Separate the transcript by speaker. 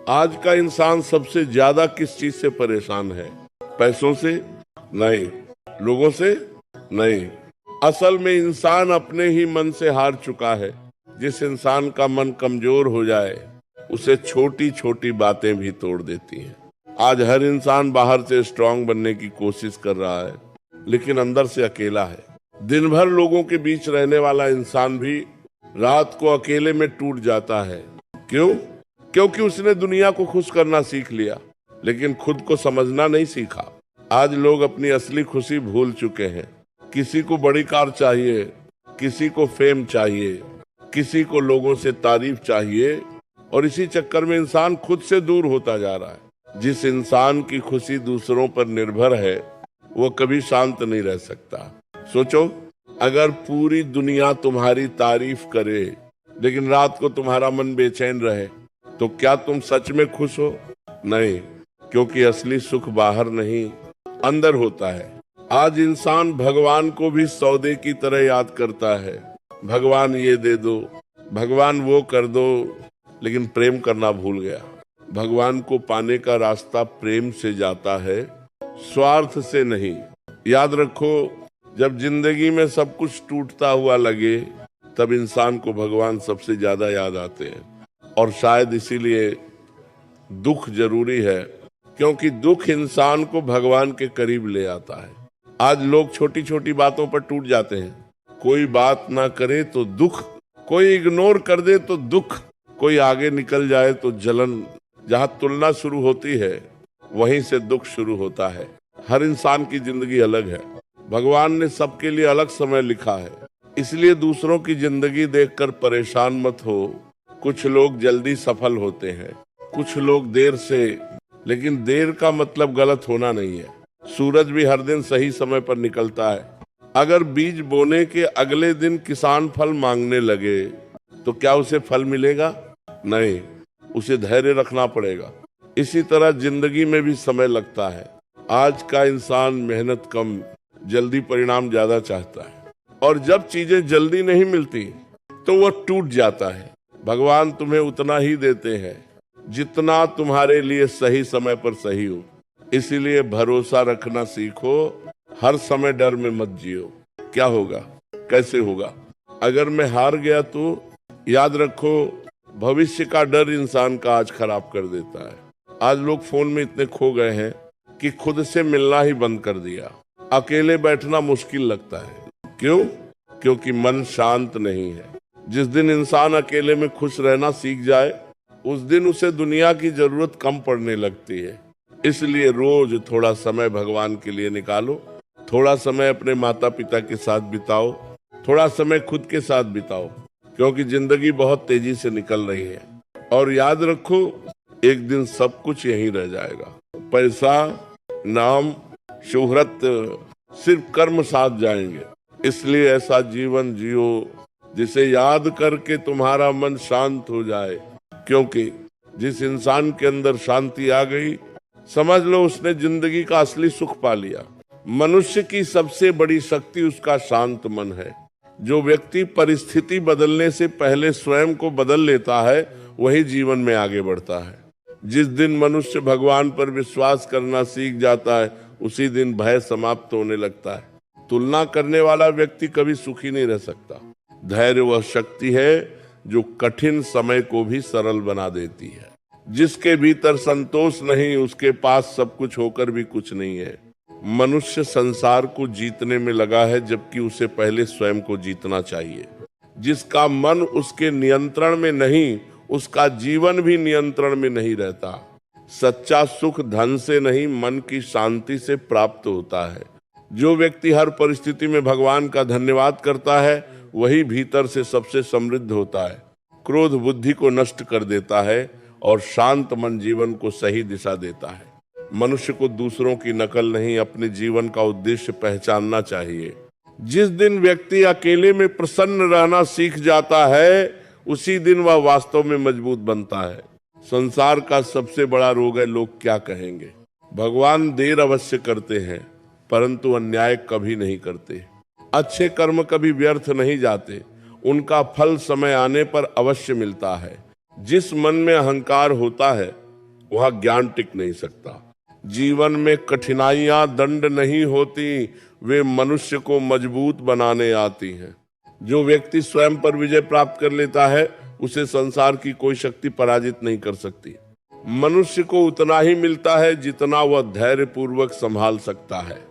Speaker 1: आज का इंसान सबसे ज्यादा किस चीज से परेशान है? पैसों से? नहीं। लोगों से? नहीं। असल में इंसान अपने ही मन से हार चुका है। जिस इंसान का मन कमजोर हो जाए उसे छोटी छोटी बातें भी तोड़ देती हैं। आज हर इंसान बाहर से स्ट्रांग बनने की कोशिश कर रहा है, लेकिन अंदर से अकेला है। दिन भर लोगों के बीच रहने वाला इंसान भी रात को अकेले में टूट जाता है। क्यों? क्योंकि उसने दुनिया को खुश करना सीख लिया, लेकिन खुद को समझना नहीं सीखा। आज लोग अपनी असली खुशी भूल चुके हैं। किसी को बड़ी कार चाहिए, किसी को फेम चाहिए, किसी को लोगों से तारीफ चाहिए, और इसी चक्कर में इंसान खुद से दूर होता जा रहा है। जिस इंसान की खुशी दूसरों पर निर्भर है वो कभी शांत नहीं रह सकता। सोचो, अगर पूरी दुनिया तुम्हारी तारीफ करे लेकिन रात को तुम्हारा मन बेचैन रहे तो क्या तुम सच में खुश हो? नहीं, क्योंकि असली सुख बाहर नहीं, अंदर होता है। आज इंसान भगवान को भी सौदे की तरह याद करता है। भगवान ये दे दो, भगवान वो कर दो, लेकिन प्रेम करना भूल गया। भगवान को पाने का रास्ता प्रेम से जाता है, स्वार्थ से नहीं। याद रखो, जब जिंदगी में सब कुछ टूटता हुआ लगे तब इंसान को भगवान सबसे ज्यादा याद आते हैं। और शायद इसीलिए दुख जरूरी है, क्योंकि दुख इंसान को भगवान के करीब ले आता है। आज लोग छोटी छोटी बातों पर टूट जाते हैं। कोई बात ना करे तो दुख, कोई इग्नोर कर दे तो दुख, कोई आगे निकल जाए तो जलन। जहां तुलना शुरू होती है वहीं से दुख शुरू होता है। हर इंसान की जिंदगी अलग है। भगवान ने सबके लिए अलग समय लिखा है, इसलिए दूसरों की जिंदगी देखकर परेशान मत हो। कुछ लोग जल्दी सफल होते हैं, कुछ लोग देर से, लेकिन देर का मतलब गलत होना नहीं है। सूरज भी हर दिन सही समय पर निकलता है। अगर बीज बोने के अगले दिन किसान फल मांगने लगे तो क्या उसे फल मिलेगा? नहीं, उसे धैर्य रखना पड़ेगा। इसी तरह जिंदगी में भी समय लगता है। आज का इंसान मेहनत कम, जल्दी परिणाम ज्यादा चाहता है, और जब चीजें जल्दी नहीं मिलती तो वो टूट जाता है। भगवान तुम्हें उतना ही देते हैं जितना तुम्हारे लिए सही समय पर सही हो। इसीलिए भरोसा रखना सीखो। हर समय डर में मत जियो। क्या होगा, कैसे होगा? अगर मैं हार गया तो याद रखो, भविष्य का डर इंसान का आज खराब कर देता है। आज लोग फोन में इतने खो गए हैं कि खुद से मिलना ही बंद कर दिया। अकेले बैठना मुश्किल लगता है। क्यों? क्योंकि मन शांत नहीं है। जिस दिन इंसान अकेले में खुश रहना सीख जाए उस दिन उसे दुनिया की जरूरत कम पड़ने लगती है। इसलिए रोज थोड़ा समय भगवान के लिए निकालो। थोड़ा समय अपने माता पिता के साथ बिताओ, थोड़ा समय खुद के साथ बिताओ, क्योंकि जिंदगी बहुत तेजी से निकल रही है। और याद रखो, एक दिन सब कुछ यहीं रह जाएगा। पैसा, नाम, शोहरत सिर्फ कर्म साथ जाएंगे। इसलिए ऐसा जीवन जियो जिसे याद करके तुम्हारा मन शांत हो जाए, क्योंकि जिस इंसान के अंदर शांति आ गई, समझ लो उसने जिंदगी का असली सुख पा लिया। मनुष्य की सबसे बड़ी शक्ति उसका शांत मन है। जो व्यक्ति परिस्थिति बदलने से पहले स्वयं को बदल लेता है वही जीवन में आगे बढ़ता है। जिस दिन मनुष्य भगवान पर विश्वास करना सीख जाता है उसी दिन भय समाप्त होने लगता है। तुलना करने वाला व्यक्ति कभी सुखी नहीं रह सकता। धैर्य वह शक्ति है जो कठिन समय को भी सरल बना देती है। जिसके भीतर संतोष नहीं उसके पास सब कुछ होकर भी कुछ नहीं है। मनुष्य संसार को जीतने में लगा है, जबकि उसे पहले स्वयं को जीतना चाहिए। जिसका मन उसके नियंत्रण में नहीं उसका जीवन भी नियंत्रण में नहीं रहता। सच्चा सुख धन से नहीं मन की शांति से प्राप्त होता है। जो व्यक्ति हर परिस्थिति में भगवान का धन्यवाद करता है वही भीतर से सबसे समृद्ध होता है। क्रोध बुद्धि को नष्ट कर देता है और शांत मन जीवन को सही दिशा देता है। मनुष्य को दूसरों की नकल नहीं, अपने जीवन का उद्देश्य पहचानना चाहिए। जिस दिन व्यक्ति अकेले में प्रसन्न रहना सीख जाता है उसी दिन वह वास्तव में मजबूत बनता है। संसार का सबसे बड़ा रोग है लोग क्या कहेंगे। भगवान देर अवश्य करते हैं परंतु अन्याय कभी नहीं करते। अच्छे कर्म कभी व्यर्थ नहीं जाते, उनका फल समय आने पर अवश्य मिलता है। जिस मन में अहंकार होता है वहां ज्ञान टिक नहीं सकता। जीवन में कठिनाइयां दंड नहीं होती, वे मनुष्य को मजबूत बनाने आती हैं। जो व्यक्ति स्वयं पर विजय प्राप्त कर लेता है, उसे संसार की कोई शक्ति पराजित नहीं कर सकती। मनुष्य को उतना ही मिलता है जितना वह धैर्य पूर्वक संभाल सकता है।